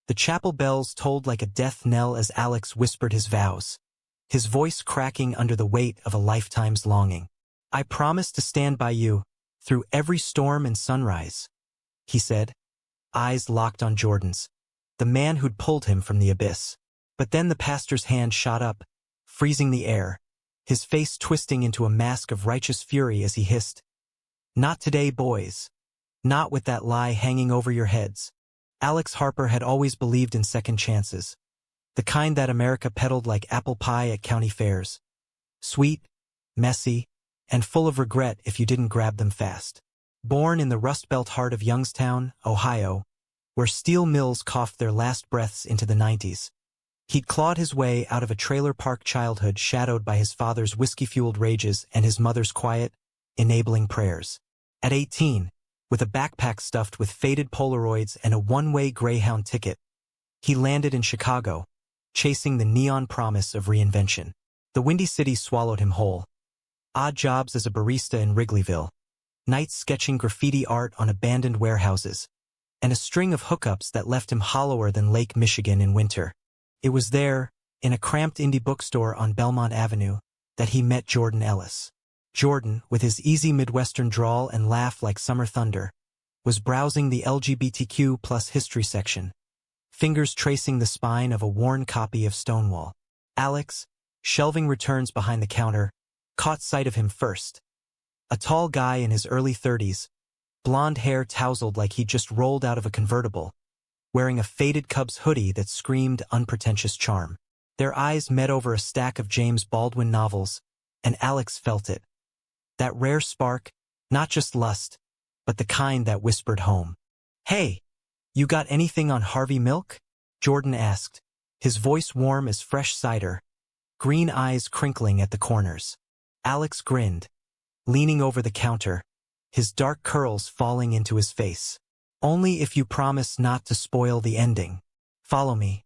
The chapel bells tolled like a death knell as Alex whispered his vows, his voice cracking under the weight of a lifetime's longing. "I promise to stand by you, through every storm and sunrise," he said, eyes locked on Jordan's, the man who'd pulled him from the abyss. But then the pastor's hand shot up, freezing the air, his face twisting into a mask of righteous fury as he hissed, "Not today, boys. Not with that lie hanging over your heads." Alex Harper had always believed in second chances, the kind that America peddled like apple pie at county fairs. Sweet, messy, and full of regret if you didn't grab them fast. Born in the Rust Belt heart of Youngstown, Ohio, where steel mills coughed their last breaths into the 90s, he'd clawed his way out of a trailer park childhood shadowed by his father's whiskey-fueled rages and his mother's quiet, enabling prayers. At 18, with a backpack stuffed with faded Polaroids and a one-way Greyhound ticket, he landed in Chicago, chasing the neon promise of reinvention. The Windy City swallowed him whole. Odd jobs as a barista in Wrigleyville, nights sketching graffiti art on abandoned warehouses, and a string of hookups that left him hollower than Lake Michigan in winter. It was there, in a cramped indie bookstore on Belmont Avenue, that he met Jordan Ellis. Jordan, with his easy Midwestern drawl and laugh like summer thunder, was browsing the LGBTQ+ history section, fingers tracing the spine of a worn copy of Stonewall. Alex, shelving returns behind the counter, caught sight of him first. A tall guy in his early 30s, blonde hair tousled like he'd just rolled out of a convertible, wearing a faded Cubs hoodie that screamed unpretentious charm. Their eyes met over a stack of James Baldwin novels, and Alex felt it. That rare spark, not just lust, but the kind that whispered home. "Hey, you got anything on Harvey Milk?" Jordan asked, his voice warm as fresh cider, green eyes crinkling at the corners. Alex grinned, leaning over the counter, his dark curls falling into his face. "Only if you promise not to spoil the ending. Follow me."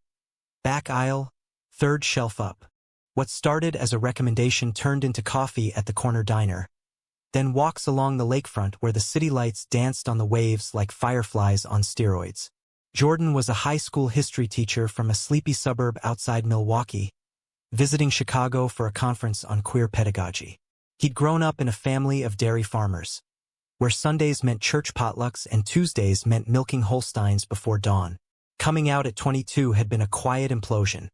Back aisle, third shelf up. What started as a recommendation turned into coffee at the corner diner, then walks along the lakefront where the city lights danced on the waves like fireflies on steroids. Jordan was a high school history teacher from a sleepy suburb outside Milwaukee, visiting Chicago for a conference on queer pedagogy. He'd grown up in a family of dairy farmers, where Sundays meant church potlucks and Tuesdays meant milking Holsteins before dawn. Coming out at 22 had been a quiet implosion.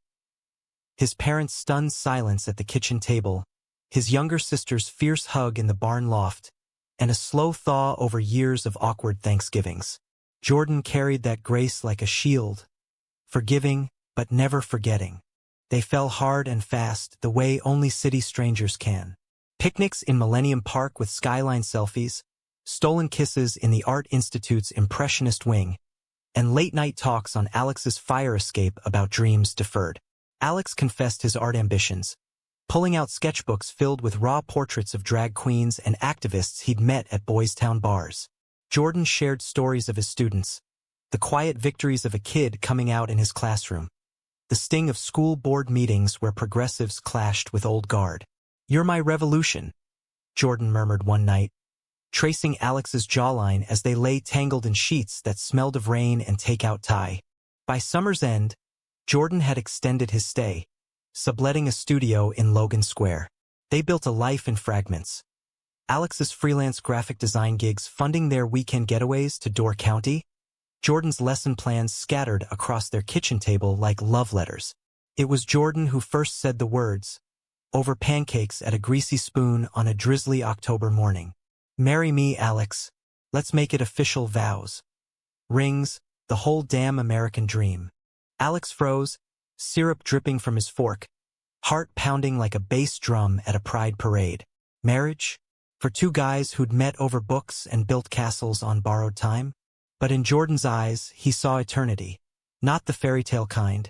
His parents' stunned silence at the kitchen table, his younger sister's fierce hug in the barn loft, and a slow thaw over years of awkward Thanksgivings. Jordan carried that grace like a shield, forgiving but never forgetting. They fell hard and fast, the way only city strangers can. Picnics in Millennium Park with skyline selfies, stolen kisses in the Art Institute's Impressionist wing, and late-night talks on Alex's fire escape about dreams deferred. Alex confessed his art ambitions, pulling out sketchbooks filled with raw portraits of drag queens and activists he'd met at Boys Town bars. Jordan shared stories of his students, the quiet victories of a kid coming out in his classroom, the sting of school board meetings where progressives clashed with old guard. "You're my revolution," Jordan murmured one night, tracing Alex's jawline as they lay tangled in sheets that smelled of rain and takeout Thai. By summer's end, Jordan had extended his stay, subletting a studio in Logan Square. They built a life in fragments. Alex's freelance graphic design gigs funding their weekend getaways to Door County, Jordan's lesson plans scattered across their kitchen table like love letters. It was Jordan who first said the words, over pancakes at a greasy spoon on a drizzly October morning. "Marry me, Alex. Let's make it official vows." Rings, the whole damn American dream. Alex froze, syrup dripping from his fork, heart pounding like a bass drum at a pride parade. Marriage? For two guys who'd met over books and built castles on borrowed time? But in Jordan's eyes, he saw eternity. Not the fairy tale kind,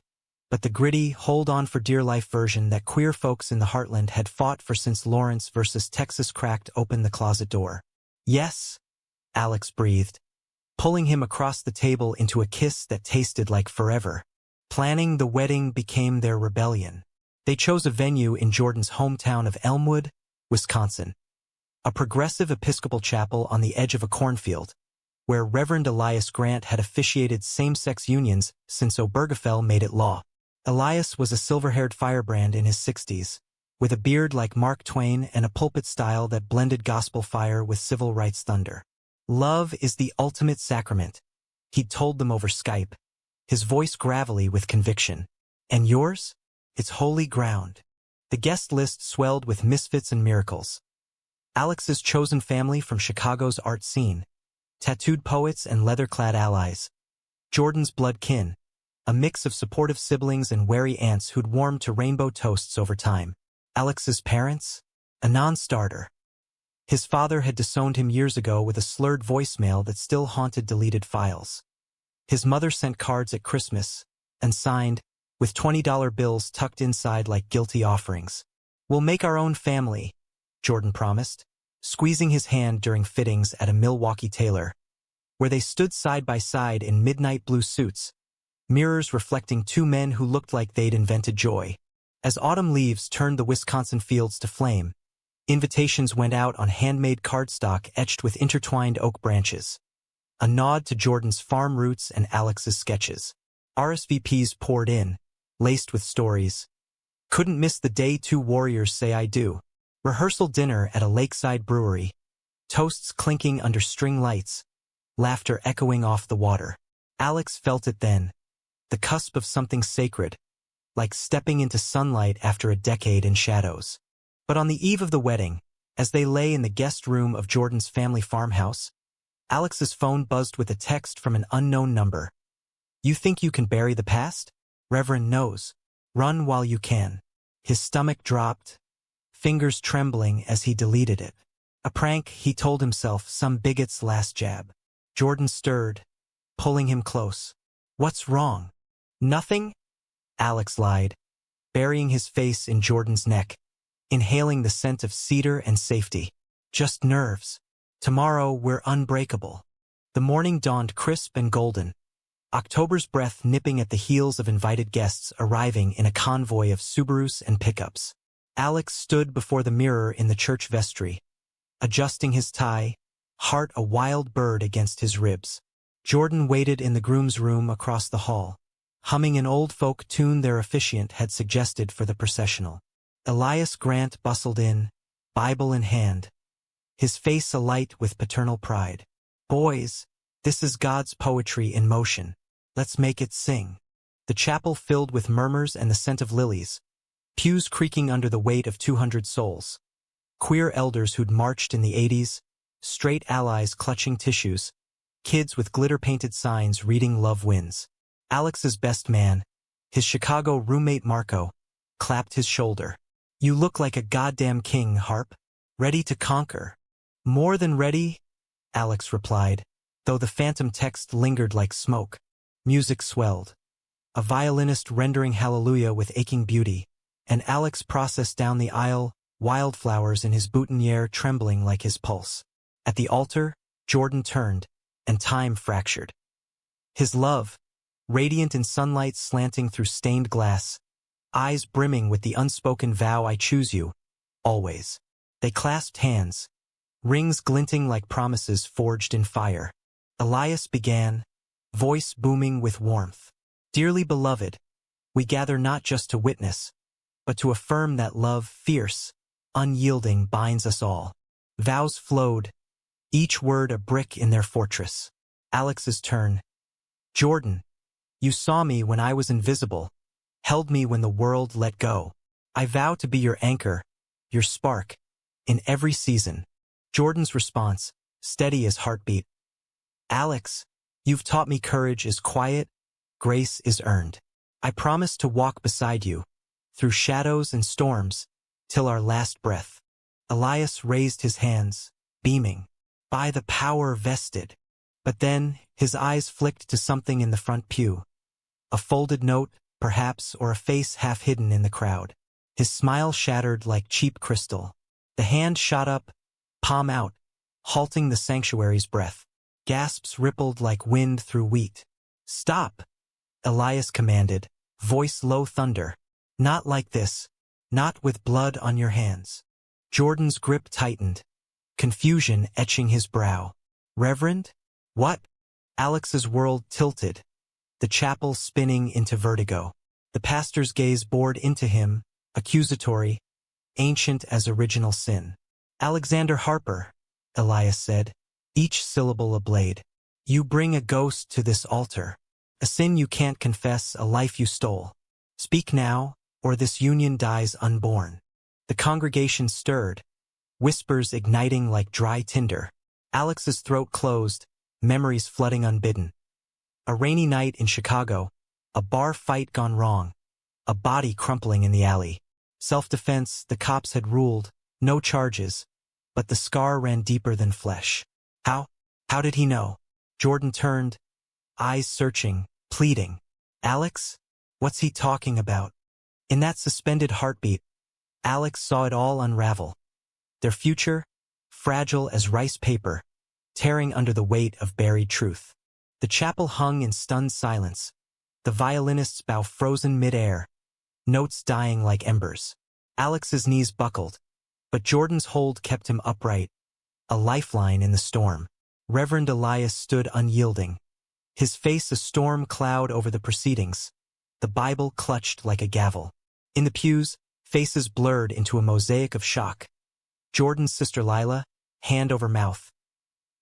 but the gritty, hold-on-for-dear-life version that queer folks in the heartland had fought for since Lawrence versus Texas cracked open the closet door. "Yes," Alex breathed, pulling him across the table into a kiss that tasted like forever. Planning the wedding became their rebellion. They chose a venue in Jordan's hometown of Elmwood, Wisconsin, a progressive Episcopal chapel on the edge of a cornfield, where Reverend Elias Grant had officiated same-sex unions since Obergefell made it law. Elias was a silver-haired firebrand in his 60s, with a beard like Mark Twain and a pulpit style that blended gospel fire with civil rights thunder. "Love is the ultimate sacrament," he'd told them over Skype, his voice gravelly with conviction. "And yours? It's holy ground." The guest list swelled with misfits and miracles. Alex's chosen family from Chicago's art scene, tattooed poets and leather-clad allies. Jordan's blood kin, a mix of supportive siblings and wary aunts who'd warmed to rainbow toasts over time. Alex's parents? A non-starter. His father had disowned him years ago with a slurred voicemail that still haunted deleted files. His mother sent cards at Christmas, and signed, with $20 bills tucked inside like guilty offerings. "We'll make our own family," Jordan promised, squeezing his hand during fittings at a Milwaukee tailor, where they stood side by side in midnight blue suits, mirrors reflecting two men who looked like they'd invented joy. As autumn leaves turned the Wisconsin fields to flame, invitations went out on handmade cardstock etched with intertwined oak branches, a nod to Jordan's farm roots and Alex's sketches. RSVPs poured in, laced with stories. "Couldn't miss the day two warriors say I do." Rehearsal dinner at a lakeside brewery, toasts clinking under string lights, laughter echoing off the water. Alex felt it then, the cusp of something sacred, like stepping into sunlight after a decade in shadows. But on the eve of the wedding, as they lay in the guest room of Jordan's family farmhouse, Alex's phone buzzed with a text from an unknown number. "You think you can bury the past? Reverend knows. Run while you can." His stomach dropped, fingers trembling as he deleted it. A prank, he told himself, some bigot's last jab. Jordan stirred, pulling him close. "What's wrong?" "Nothing," Alex lied, burying his face in Jordan's neck, inhaling the scent of cedar and safety. "Just nerves. Tomorrow we're unbreakable." The morning dawned crisp and golden, October's breath nipping at the heels of invited guests arriving in a convoy of Subarus and pickups. Alex stood before the mirror in the church vestry, adjusting his tie, heart a wild bird against his ribs. Jordan waited in the groom's room across the hall, humming an old folk tune their officiant had suggested for the processional. Elias Grant bustled in, Bible in hand, his face alight with paternal pride. "Boys, this is God's poetry in motion. Let's make it sing." The chapel filled with murmurs and the scent of lilies, pews creaking under the weight of 200 souls. Queer elders who'd marched in the 80s, straight allies clutching tissues, kids with glitter-painted signs reading "Love Wins." Alex's best man, his Chicago roommate Marco, clapped his shoulder. "You look like a goddamn king, Harp. Ready to conquer." "More than ready," Alex replied, though the phantom text lingered like smoke. Music swelled, a violinist rendering Hallelujah with aching beauty, and Alex processed down the aisle, wildflowers in his boutonniere trembling like his pulse. At the altar, Jordan turned, and time fractured. His love, radiant in sunlight slanting through stained glass, eyes brimming with the unspoken vow, "I choose you, always." They clasped hands, rings glinting like promises forged in fire. Elias began, voice booming with warmth. "Dearly beloved, we gather not just to witness, but to affirm that love, fierce, unyielding, binds us all." Vows flowed, each word a brick in their fortress. Alex's turn. "Jordan, you saw me when I was invisible, held me when the world let go. I vow to be your anchor, your spark, in every season." Jordan's response, steady as heartbeat. "Alex, you've taught me courage is quiet, grace is earned. I promise to walk beside you, through shadows and storms, till our last breath." Elias raised his hands, beaming, "By the power vested." But then, his eyes flicked to something in the front pew. A folded note, perhaps, or a face half hidden in the crowd. His smile shattered like cheap crystal. The hand shot up, palm out, halting the sanctuary's breath. Gasps rippled like wind through wheat. "Stop," Elias commanded, voice low thunder. "Not like this. Not with blood on your hands." Jordan's grip tightened, confusion etching his brow. "Reverend?" What? Alex's world tilted, the chapel spinning into vertigo. The pastor's gaze bored into him, accusatory, ancient as original sin. Alexander Harper, Elias said, each syllable a blade. You bring a ghost to this altar. A sin you can't confess, a life you stole. Speak now, or this union dies unborn. The congregation stirred, whispers igniting like dry tinder. Alex's throat closed, memories flooding unbidden. A rainy night in Chicago, a bar fight gone wrong, a body crumpling in the alley. Self-defense, the cops had ruled, no charges, but the scar ran deeper than flesh. How did he know? Jordan turned, eyes searching, pleading. Alex? What's he talking about? In that suspended heartbeat, Alex saw it all unravel. Their future, fragile as rice paper, tearing under the weight of buried truth. The chapel hung in stunned silence, the violinist's bow frozen mid-air, notes dying like embers. Alex's knees buckled, but Jordan's hold kept him upright, a lifeline in the storm. Reverend Elias stood unyielding, his face a storm cloud over the proceedings, the Bible clutched like a gavel. In the pews, faces blurred into a mosaic of shock. Jordan's sister Lila, hand over mouth.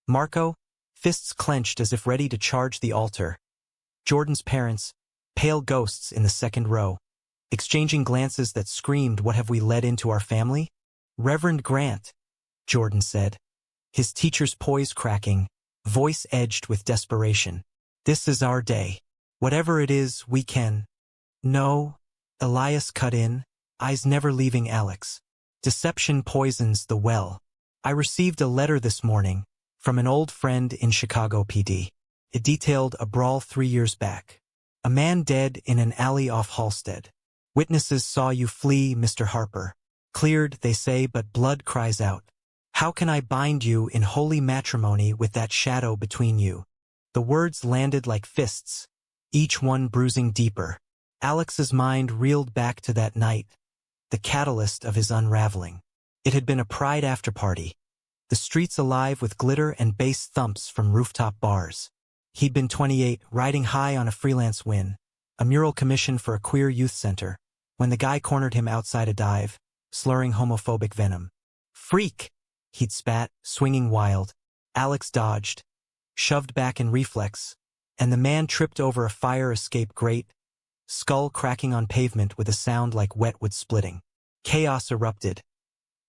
Marco, fists clenched as if ready to charge the altar. Jordan's parents, pale ghosts in the second row, exchanging glances that screamed, "What have we led into our family?" "Reverend Grant," Jordan said, his teacher's poise cracking, voice edged with desperation. "This is our day. Whatever it is, we can." "No," Elias cut in, eyes never leaving Alex. "Deception poisons the well. I received a letter this morning from an old friend in Chicago PD. It detailed a brawl 3 years back. A man dead in an alley off Halstead. Witnesses saw you flee, Mr. Harper. Cleared, they say, but blood cries out. How can I bind you in holy matrimony with that shadow between you?" The words landed like fists, each one bruising deeper. Alex's mind reeled back to that night, the catalyst of his unraveling. It had been a pride after-party, the streets alive with glitter and bass thumps from rooftop bars. He'd been 28, riding high on a freelance win, a mural commission for a queer youth center, when the guy cornered him outside a dive, slurring homophobic venom. "Freak!" he'd spat, swinging wild. Alex dodged, shoved back in reflex, and the man tripped over a fire escape grate, skull cracking on pavement with a sound like wet wood splitting. Chaos erupted.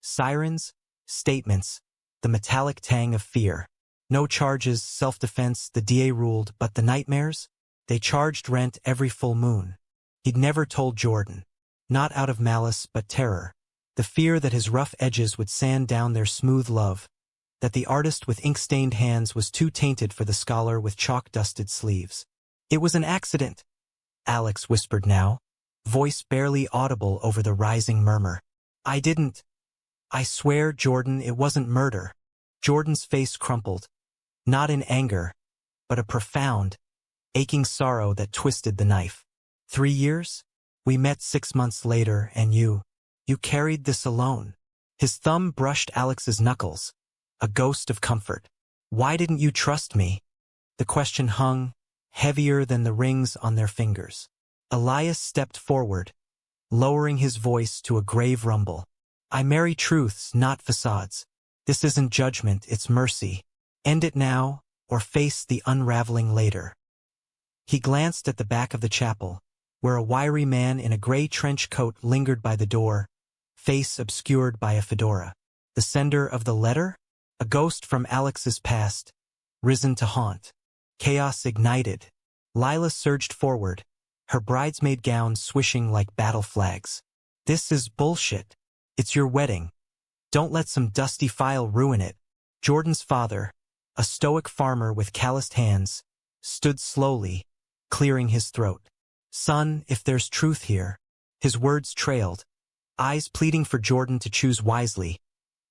Sirens, statements, the metallic tang of fear. No charges, self-defense, the DA ruled, but the nightmares? They charged rent every full moon. He'd never told Jordan. Not out of malice, but terror. The fear that his rough edges would sand down their smooth love, that the artist with ink-stained hands was too tainted for the scholar with chalk-dusted sleeves. "It was an accident," Alex whispered now, voice barely audible over the rising murmur. "I didn't. I swear, Jordan, it wasn't murder." Jordan's face crumpled, not in anger, but a profound, aching sorrow that twisted the knife. 3 years? We met 6 months later, and you carried this alone. His thumb brushed Alex's knuckles, a ghost of comfort. "Why didn't you trust me?" The question hung, heavier than the rings on their fingers. Elias stepped forward, lowering his voice to a grave rumble. "I marry truths, not facades. This isn't judgment, it's mercy. End it now, or face the unraveling later." He glanced at the back of the chapel, where a wiry man in a gray trench coat lingered by the door, face obscured by a fedora. The sender of the letter? A ghost from Alex's past, risen to haunt. Chaos ignited. Lila surged forward, her bridesmaid gown swishing like battle flags. "This is bullshit. It's your wedding. Don't let some dusty file ruin it." Jordan's father, a stoic farmer with calloused hands, stood slowly, clearing his throat. "Son, if there's truth here." His words trailed, eyes pleading for Jordan to choose wisely,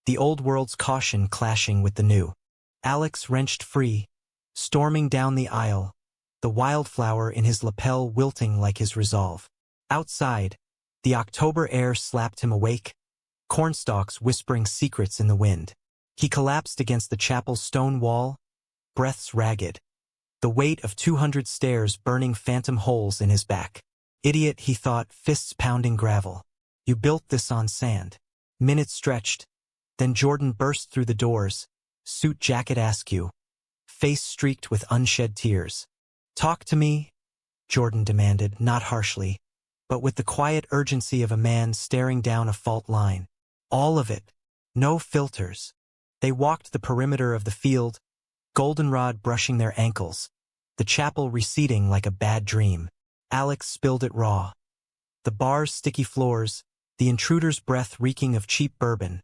the old world's caution clashing with the new. Alex wrenched free, storming down the aisle, the wildflower in his lapel wilting like his resolve. Outside, the October air slapped him awake, cornstalks whispering secrets in the wind. He collapsed against the chapel's stone wall, breaths ragged, the weight of 200 stairs burning phantom holes in his back. Idiot, he thought, fists pounding gravel. You built this on sand. Minutes stretched. Then Jordan burst through the doors, suit jacket askew, face streaked with unshed tears. Talk to me, Jordan demanded, not harshly, but with the quiet urgency of a man staring down a fault line. All of it. No filters. They walked the perimeter of the field, goldenrod brushing their ankles, the chapel receding like a bad dream. Alex spilled it raw. The bar's sticky floors, the intruder's breath reeking of cheap bourbon,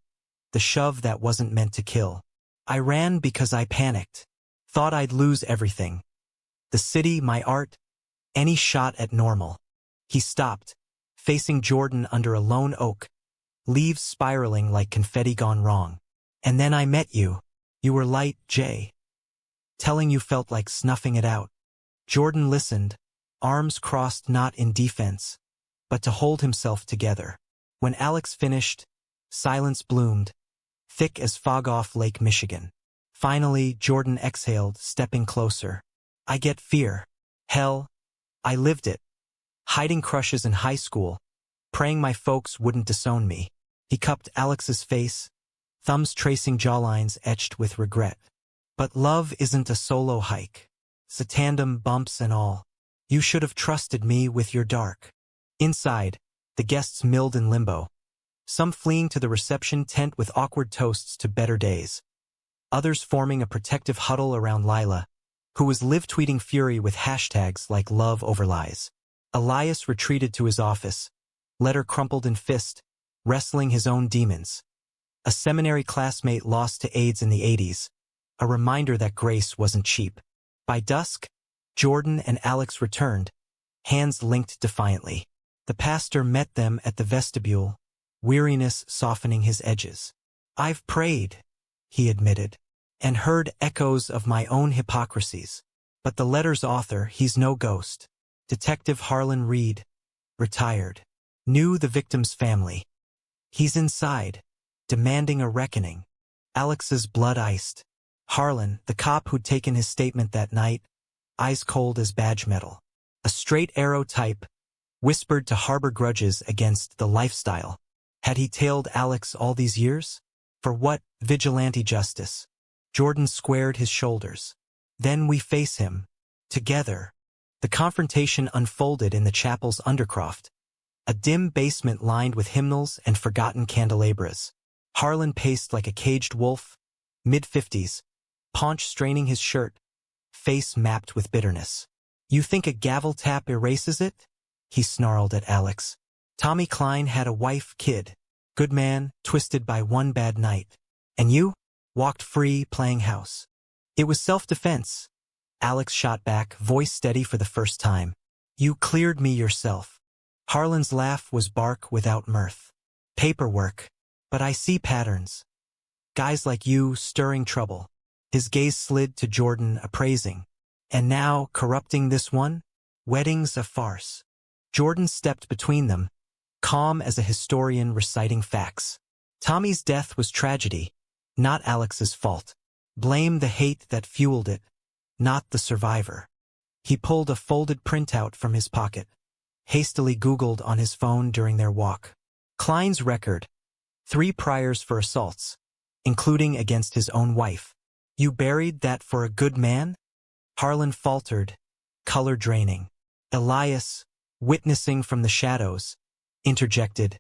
the shove that wasn't meant to kill. I ran because I panicked. Thought I'd lose everything. The city, my art, any shot at normal. He stopped, facing Jordan under a lone oak, leaves spiraling like confetti gone wrong. And then I met you. You were light, Jay. Telling you felt like snuffing it out. Jordan listened, arms crossed not in defense, but to hold himself together. When Alex finished, silence bloomed, thick as fog off Lake Michigan. Finally, Jordan exhaled, stepping closer. I get fear. Hell, I lived it. Hiding crushes in high school, praying my folks wouldn't disown me. He cupped Alex's face, thumbs tracing jawlines etched with regret. But love isn't a solo hike. It's a tandem, bumps and all. You should have trusted me with your dark. Inside, the guests milled in limbo, some fleeing to the reception tent with awkward toasts to better days, others forming a protective huddle around Lila, who was live-tweeting fury with hashtags like love overlies. Elias retreated to his office, letter crumpled in fist, wrestling his own demons. A seminary classmate lost to AIDS in the 80s, a reminder that grace wasn't cheap. By dusk, Jordan and Alex returned, hands linked defiantly. The pastor met them at the vestibule, weariness softening his edges. I've prayed, he admitted, and heard echoes of my own hypocrisies. But the letter's author, he's no ghost. Detective Harlan Reed, retired, knew the victim's family. He's inside, demanding a reckoning. Alex's blood iced. Harlan, the cop who'd taken his statement that night, eyes cold as badge metal. A straight arrow type, whispered to harbor grudges against the lifestyle. Had he tailed Alex all these years? For what vigilante justice? Jordan squared his shoulders. Then we face him. Together. The confrontation unfolded in the chapel's undercroft, a dim basement lined with hymnals and forgotten candelabras. Harlan paced like a caged wolf, mid-50s, paunch straining his shirt, face mapped with bitterness. You think a gavel tap erases it? He snarled at Alex. Tommy Klein had a wife, kid. Good man, twisted by one bad night. And you? Walked free, playing house. It was self-defense. Alex shot back, voice steady for the first time. You cleared me yourself. Harlan's laugh was bark without mirth. Paperwork. But I see patterns. Guys like you stirring trouble. His gaze slid to Jordan, appraising. And now, corrupting this one? Wedding's a farce. Jordan stepped between them, calm as a historian reciting facts. Tommy's death was tragedy, not Alex's fault. Blame the hate that fueled it, not the survivor. He pulled a folded printout from his pocket, hastily Googled on his phone during their walk. Klein's record, 3 priors for assaults, including against his own wife. You buried that for a good man? Harlan faltered, color draining. Elias, witnessing from the shadows, interjected.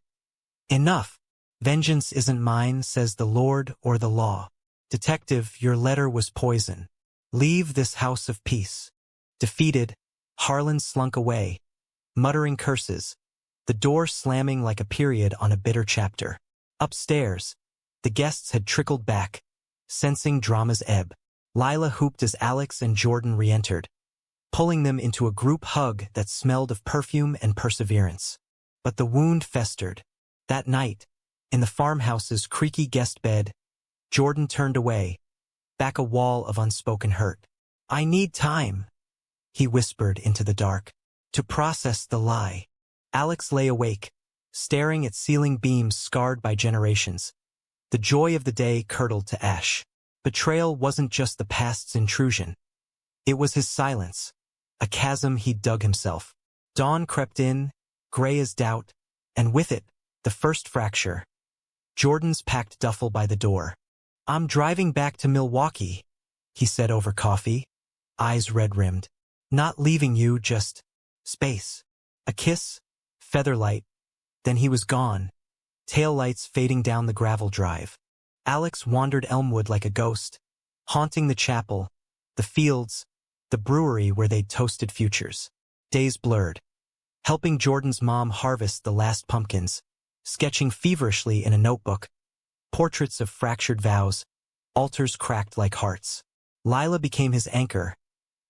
Enough. Vengeance isn't mine, says the Lord or the law. Detective, your letter was poison. Leave this house of peace. Defeated, Harlan slunk away, muttering curses, the door slamming like a period on a bitter chapter. Upstairs, the guests had trickled back, sensing drama's ebb. Lila hooped as Alex and Jordan re-entered, pulling them into a group hug that smelled of perfume and perseverance. But the wound festered. That night, in the farmhouse's creaky guest bed, Jordan turned away, back a wall of unspoken hurt. I need time, he whispered into the dark, to process the lie. Alex lay awake, staring at ceiling beams scarred by generations. The joy of the day curdled to ash. Betrayal wasn't just the past's intrusion. It was his silence, a chasm he'd dug himself. Dawn crept in, gray as doubt, and with it, the first fracture. Jordan's packed duffel by the door. "I'm driving back to Milwaukee," he said over coffee, eyes red-rimmed. "Not leaving you, just space." A kiss, featherlight, then he was gone, taillights fading down the gravel drive. Alex wandered Elmwood like a ghost, haunting the chapel, the fields, the brewery where they'd toasted futures. Days blurred, helping Jordan's mom harvest the last pumpkins, sketching feverishly in a notebook, portraits of fractured vows, altars cracked like hearts. Lila became his anchor,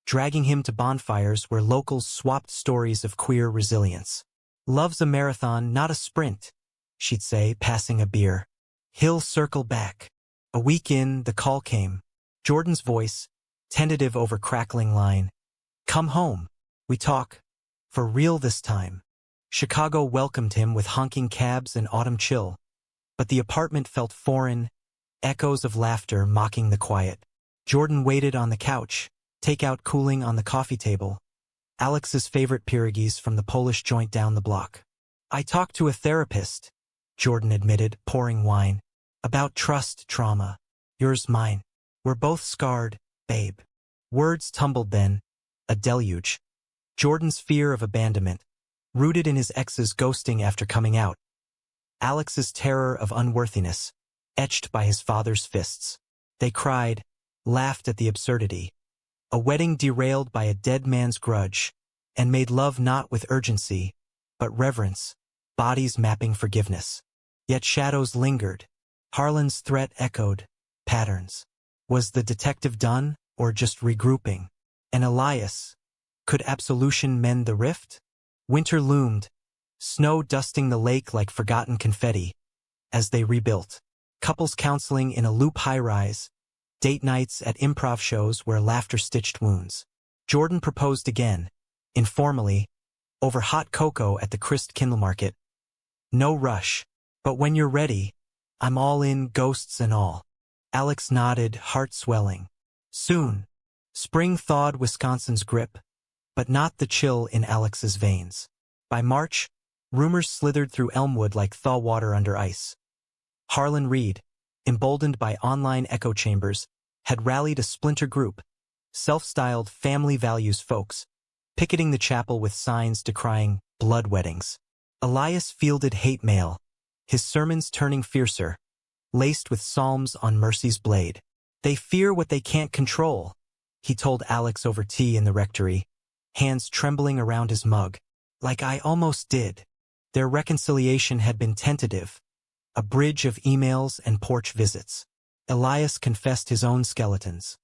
dragging him to bonfires where locals swapped stories of queer resilience. "Love's a marathon, not a sprint," she'd say, passing a beer. "He'll circle back." A week in, the call came. Jordan's voice, tentative over crackling line. "Come home. We talk. For real this time." Chicago welcomed him with honking cabs and autumn chill. But the apartment felt foreign, echoes of laughter mocking the quiet. Jordan waited on the couch, takeout cooling on the coffee table. Alex's favorite pierogies from the Polish joint down the block. "I talked to a therapist," Jordan admitted, pouring wine. "About trust trauma. Yours, mine. We're both scarred, babe." Words tumbled then, a deluge. Jordan's fear of abandonment, rooted in his ex's ghosting after coming out. Alex's terror of unworthiness, etched by his father's fists. They cried, laughed at the absurdity. A wedding derailed by a dead man's grudge, and made love not with urgency, but reverence, bodies mapping forgiveness. Yet shadows lingered. Harlan's threat echoed, patterns. Was the detective done, or just regrouping? And Elias, could absolution mend the rift? Winter loomed, snow dusting the lake like forgotten confetti. As they rebuilt, couples counseling in a loop high-rise, date nights at improv shows where laughter stitched wounds. Jordan proposed again, informally, over hot cocoa at the Christ Kindle Market. "No rush, but when you're ready, I'm all in, ghosts and all." Alex nodded, heart swelling. Soon, spring thawed Wisconsin's grip, but not the chill in Alex's veins. By March, rumors slithered through Elmwood like thaw water under ice. Harlan Reed, emboldened by online echo chambers, had rallied a splinter group, self-styled family values folks, picketing the chapel with signs decrying blood weddings. Elias fielded hate mail, his sermons turning fiercer, laced with psalms on mercy's blade. "They fear what they can't control," he told Alex over tea in the rectory, hands trembling around his mug. "Like I almost did." Their reconciliation had been tentative, a bridge of emails and porch visits. Elias confessed his own skeletons.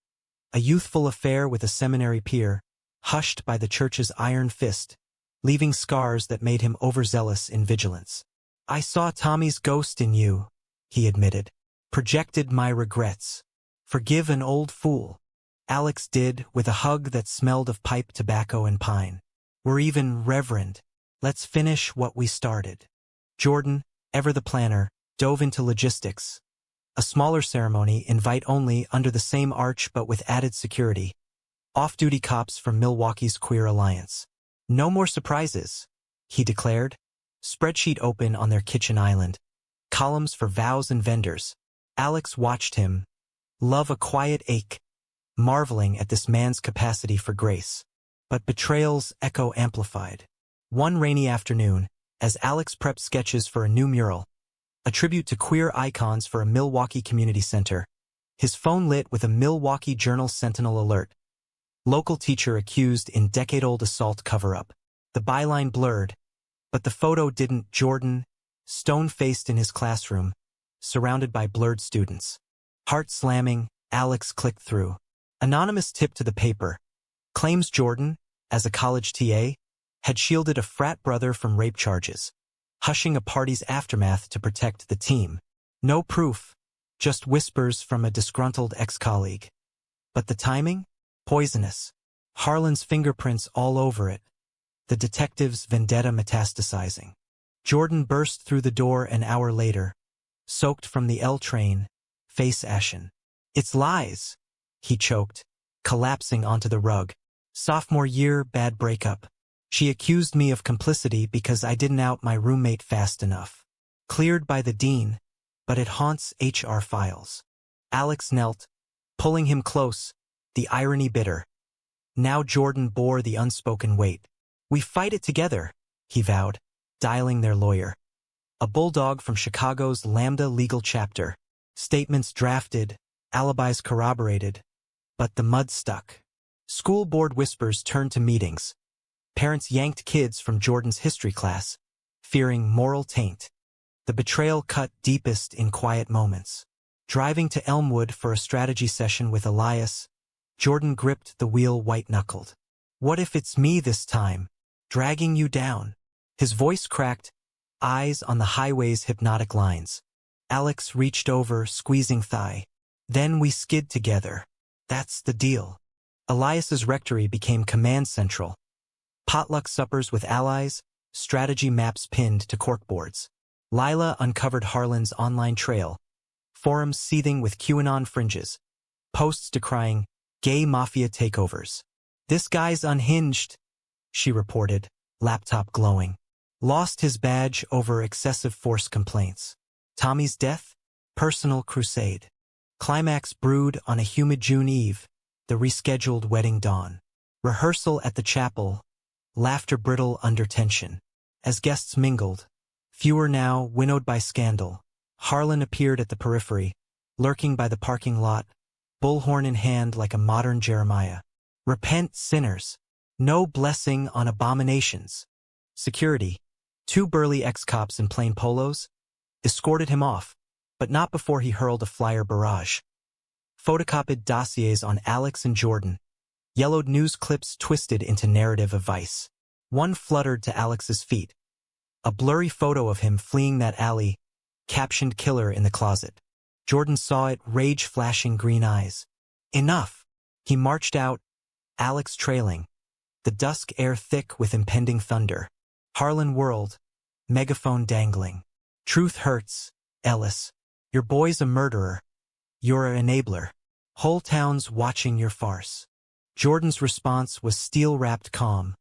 A youthful affair with a seminary peer, hushed by the church's iron fist, leaving scars that made him overzealous in vigilance. "I saw Tommy's ghost in you," he admitted. "Projected my regrets. Forgive an old fool." Alex did, with a hug that smelled of pipe tobacco and pine. "We're even, Reverend. Let's finish what we started." Jordan, ever the planner, dove into logistics. A smaller ceremony, invite only, under the same arch but with added security. Off-duty cops from Milwaukee's Queer Alliance. "No more surprises," he declared. Spreadsheet open on their kitchen island. Columns for vows and vendors. Alex watched him, love a quiet ache, marveling at this man's capacity for grace. But betrayal's echo amplified. One rainy afternoon, as Alex prepped sketches for a new mural, a tribute to queer icons for a Milwaukee community center, his phone lit with a Milwaukee Journal Sentinel alert. Local teacher accused in decade-old assault cover-up. The byline blurred, but the photo didn't. Jordan, stone-faced in his classroom, surrounded by blurred students. Heart slamming, Alex clicked through. Anonymous tip to the paper. Claims Jordan, as a college TA, had shielded a frat brother from rape charges, hushing a party's aftermath to protect the team. No proof, just whispers from a disgruntled ex-colleague. But the timing? Poisonous. Harlan's fingerprints all over it. The detective's vendetta metastasizing. Jordan burst through the door an hour later, soaked from the L train, face ashen. It's lies, he choked, collapsing onto the rug. Sophomore year, bad breakup. She accused me of complicity because I didn't out my roommate fast enough. Cleared by the dean, but it haunts HR files. Alex knelt, pulling him close, the irony bitter. Now Jordan bore the unspoken weight. We fight it together, he vowed, dialing their lawyer. A bulldog from Chicago's Lambda legal chapter. Statements drafted, alibis corroborated. But the mud stuck. School board whispers turned to meetings. Parents yanked kids from Jordan's history class, fearing moral taint. The betrayal cut deepest in quiet moments. Driving to Elmwood for a strategy session with Elias, Jordan gripped the wheel white-knuckled. What if it's me this time, dragging you down? His voice cracked, eyes on the highway's hypnotic lines. Alex reached over, squeezing thigh. Then we skid together. That's the deal. Elias's rectory became command central. Potluck suppers with allies, strategy maps pinned to corkboards. Lila uncovered Harlan's online trail, forums seething with QAnon fringes, posts decrying gay mafia takeovers. This guy's unhinged, she reported, laptop glowing. Lost his badge over excessive force complaints. Tommy's death? Personal crusade. Climax brewed on a humid June eve, the rescheduled wedding dawn. Rehearsal at the chapel, laughter brittle under tension. As guests mingled, fewer now, winnowed by scandal, Harlan appeared at the periphery, lurking by the parking lot, bullhorn in hand like a modern Jeremiah. Repent, sinners. No blessing on abominations. Security, 2 burly ex-cops in plain polos, escorted him off, but not before he hurled a flyer barrage. Photocopied dossiers on Alex and Jordan, yellowed news clips twisted into narrative of vice. One fluttered to Alex's feet. A blurry photo of him fleeing that alley, captioned killer in the closet. Jordan saw it, rage-flashing green eyes. Enough! He marched out, Alex trailing, the dusk air thick with impending thunder. Harlan whirled, megaphone dangling. Truth hurts, Ellis. Your boy's a murderer. You're an enabler. Whole town's watching your farce. Jordan's response was steel-wrapped calm,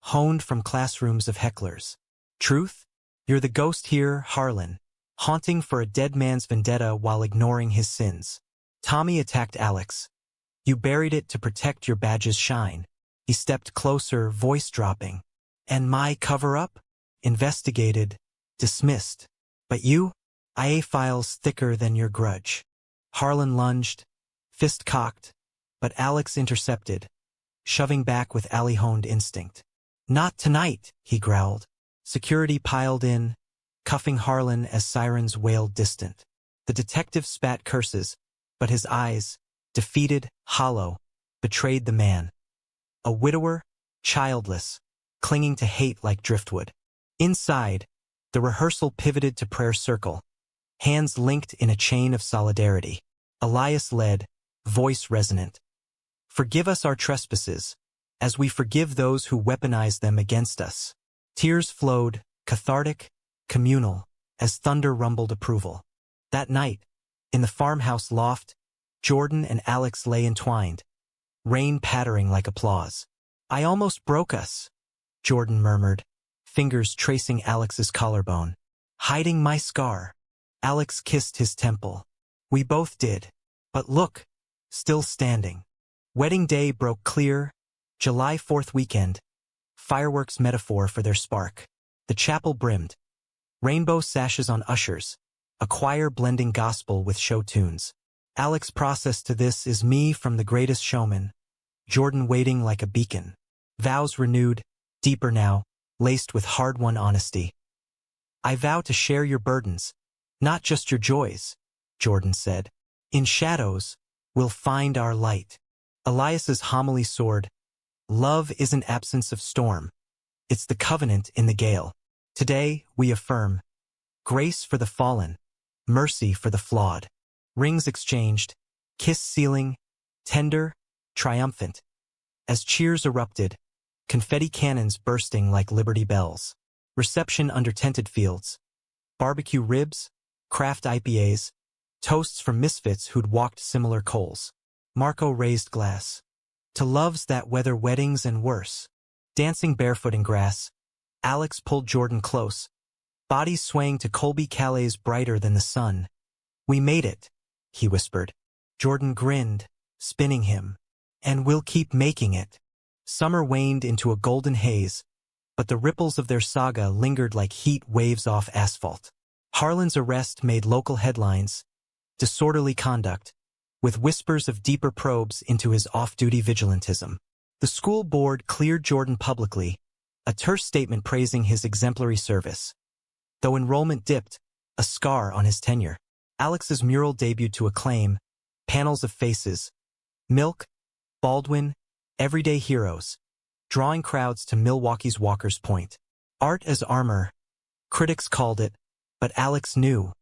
honed from classrooms of hecklers. Truth? You're the ghost here, Harlan, haunting for a dead man's vendetta while ignoring his sins. Tommy attacked Alex. You buried it to protect your badge's shine. He stepped closer, voice dropping. And my cover-up? Investigated, dismissed. But you? IA files thicker than your grudge. Harlan lunged, fist cocked, but Alex intercepted, shoving back with alley-honed instinct. Not tonight, he growled. Security piled in, cuffing Harlan as sirens wailed distant. The detective spat curses, but his eyes, defeated, hollow, betrayed the man. A widower, childless, clinging to hate like driftwood. Inside, the rehearsal pivoted to prayer circle, hands linked in a chain of solidarity. Elias led, voice resonant. Forgive us our trespasses, as we forgive those who weaponize them against us. Tears flowed, cathartic, communal, as thunder rumbled approval. That night, in the farmhouse loft, Jordan and Alex lay entwined, rain pattering like applause. I almost broke us, Jordan murmured, fingers tracing Alex's collarbone. Hiding my scar. Alex kissed his temple. We both did. But look, still standing. Wedding day broke clear, July 4th weekend, fireworks metaphor for their spark. The chapel brimmed. Rainbow sashes on ushers, a choir blending gospel with show tunes. Alex's process to this is me from The Greatest Showman, Jordan waiting like a beacon. Vows renewed, deeper now, laced with hard-won honesty. I vow to share your burdens, not just your joys, Jordan said. In shadows, we'll find our light. Elias's homily soared. Love isn't absence of storm. It's the covenant in the gale. Today, we affirm. Grace for the fallen, mercy for the flawed. Rings exchanged, kiss sealing, tender, triumphant. As cheers erupted, confetti cannons bursting like Liberty Bells. Reception under tented fields. Barbecue ribs, craft IPAs, Toasts from misfits who'd walked similar coals. Marco raised glass. To loves that weather weddings and worse. Dancing barefoot in grass, Alex pulled Jordan close, bodies swaying to Colby Calais brighter than the sun. We made it, he whispered. Jordan grinned, spinning him. And we'll keep making it. Summer waned into a golden haze, but the ripples of their saga lingered like heat waves off asphalt. Harlan's arrest made local headlines, disorderly conduct, with whispers of deeper probes into his off-duty vigilantism. The school board cleared Jordan publicly, a terse statement praising his exemplary service. Though enrollment dipped, a scar on his tenure. Alex's mural debuted to acclaim, panels of faces, Milk, Baldwin, everyday heroes, drawing crowds to Milwaukee's Walker's Point. Art as armor, critics called it, but Alex knew.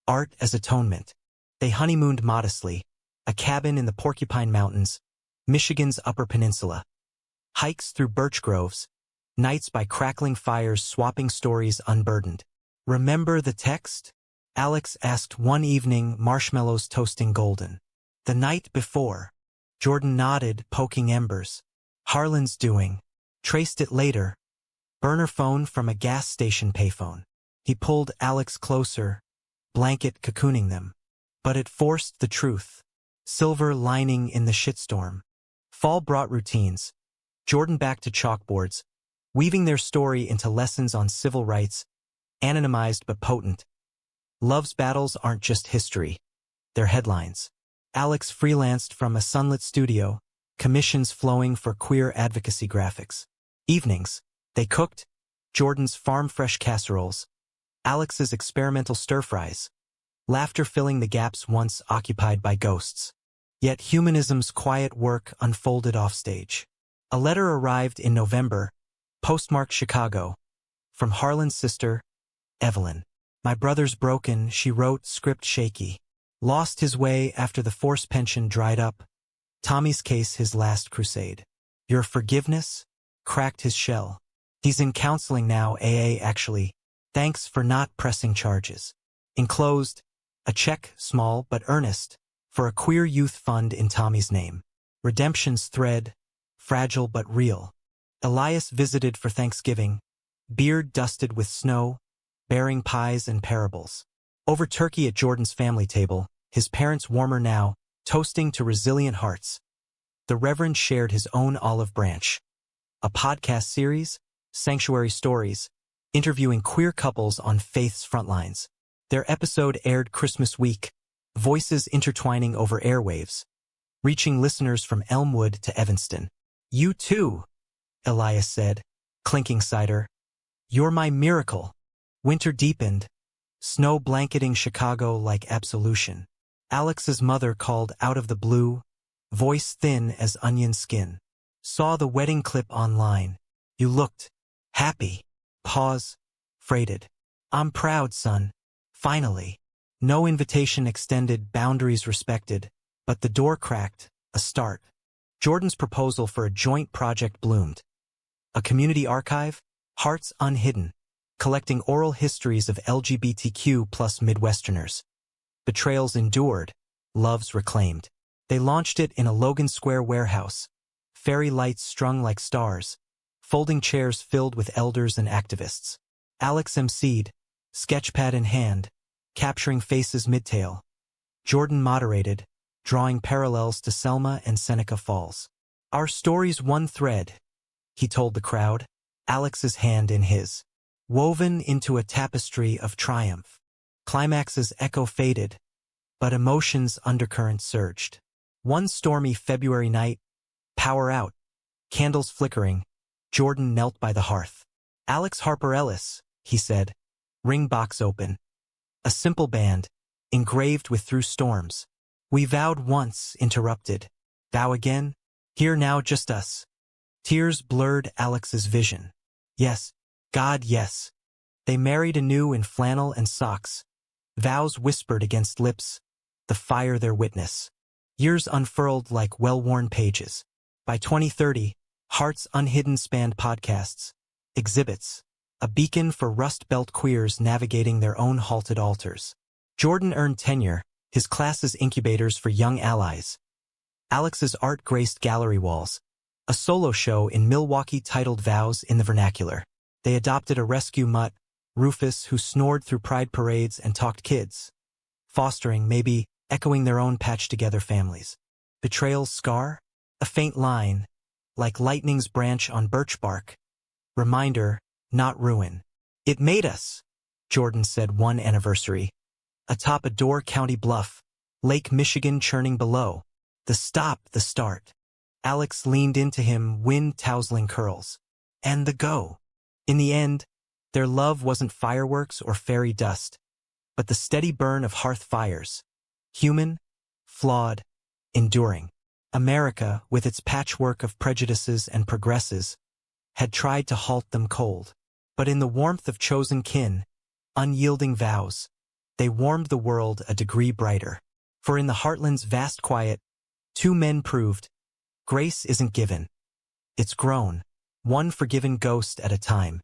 Art as atonement. They honeymooned modestly, a cabin in the Porcupine Mountains, Michigan's Upper Peninsula. Hikes through birch groves, nights by crackling fires swapping stories unburdened. Remember the text? Alex asked one evening, marshmallows toasting golden. The night before. Jordan nodded, poking embers. Harlan's doing. Traced it later. Burner phone from a gas station payphone. He pulled Alex closer, blanket cocooning them. But it forced the truth. Silver lining in the shitstorm. Fall brought routines. Jordan back to chalkboards, weaving their story into lessons on civil rights, anonymized but potent. Love's battles aren't just history. They're headlines. Alex freelanced from a sunlit studio, commissions flowing for queer advocacy graphics. Evenings, they cooked, Jordan's farm-fresh casseroles, Alex's experimental stir-fries, laughter filling the gaps once occupied by ghosts. Yet humanism's quiet work unfolded offstage. A letter arrived in November, postmarked Chicago, from Harlan's sister, Evelyn. My brother's broken, she wrote, script shaky. Lost his way after the forced pension dried up. Tommy's case his last crusade. Your forgiveness? Cracked his shell. He's in counseling now, AA actually. Thanks for not pressing charges. Enclosed, a check, small but earnest, for a queer youth fund in Tommy's name. Redemption's thread, fragile but real. Elias visited for Thanksgiving, beard dusted with snow, bearing pies and parables. Over turkey at Jordan's family table, his parents warmer now, toasting to resilient hearts. The Reverend shared his own olive branch. A podcast series, Sanctuary Stories, interviewing queer couples on faith's frontlines. Their episode aired Christmas week, voices intertwining over airwaves, reaching listeners from Elmwood to Evanston. You too, Elias said, clinking cider. You're my miracle. Winter deepened, snow blanketing Chicago like absolution. Alex's mother called out of the blue, voice thin as onion skin. Saw the wedding clip online. You looked happy. Pause, freighted. I'm proud, son. Finally. No invitation extended, boundaries respected, but the door cracked, a start. Jordan's proposal for a joint project bloomed. A community archive, Hearts Unhidden, collecting oral histories of LGBTQ plus Midwesterners. Betrayals endured, loves reclaimed. They launched it in a Logan Square warehouse, fairy lights strung like stars, folding chairs filled with elders and activists. Alex emceed, sketchpad in hand, capturing faces mid-tale. Jordan moderated, drawing parallels to Selma and Seneca Falls. Our story's one thread, he told the crowd, Alex's hand in his, woven into a tapestry of triumph. Climax's echo faded, but emotion's undercurrent surged. One stormy February night, power out, candles flickering, Jordan knelt by the hearth. Alex Harper Ellis, he said, ring box open. A simple band, engraved with through storms. We vowed once, interrupted. Vow again? Here now just us. Tears blurred Alex's vision. Yes, God, yes. They married anew in flannel and socks. Vows whispered against lips, the fire their witness. Years unfurled like well-worn pages. By 2030, Hearts Unhidden spanned podcasts, exhibits, a beacon for Rust Belt queers navigating their own halted altars. Jordan earned tenure, his class's incubators for young allies. Alex's art graced gallery walls, a solo show in Milwaukee titled Vows in the vernacular. They adopted a rescue mutt, Rufus, who snored through pride parades and talked kids, fostering, maybe echoing their own patched-together families. Betrayal's scar? A faint line, like lightning's branch on birch bark. Reminder, not ruin. It made us, Jordan said one anniversary. Atop a Door County bluff, Lake Michigan churning below. The stop, the start. Alex leaned into him, wind-tousling curls. And the go. In the end, their love wasn't fireworks or fairy dust, but the steady burn of hearth fires. Human, flawed, enduring. America, with its patchwork of prejudices and progresses, had tried to halt them cold. But in the warmth of chosen kin, unyielding vows, they warmed the world a degree brighter. For in the heartland's vast quiet, two men proved, grace isn't given. It's grown, one forgiven ghost at a time.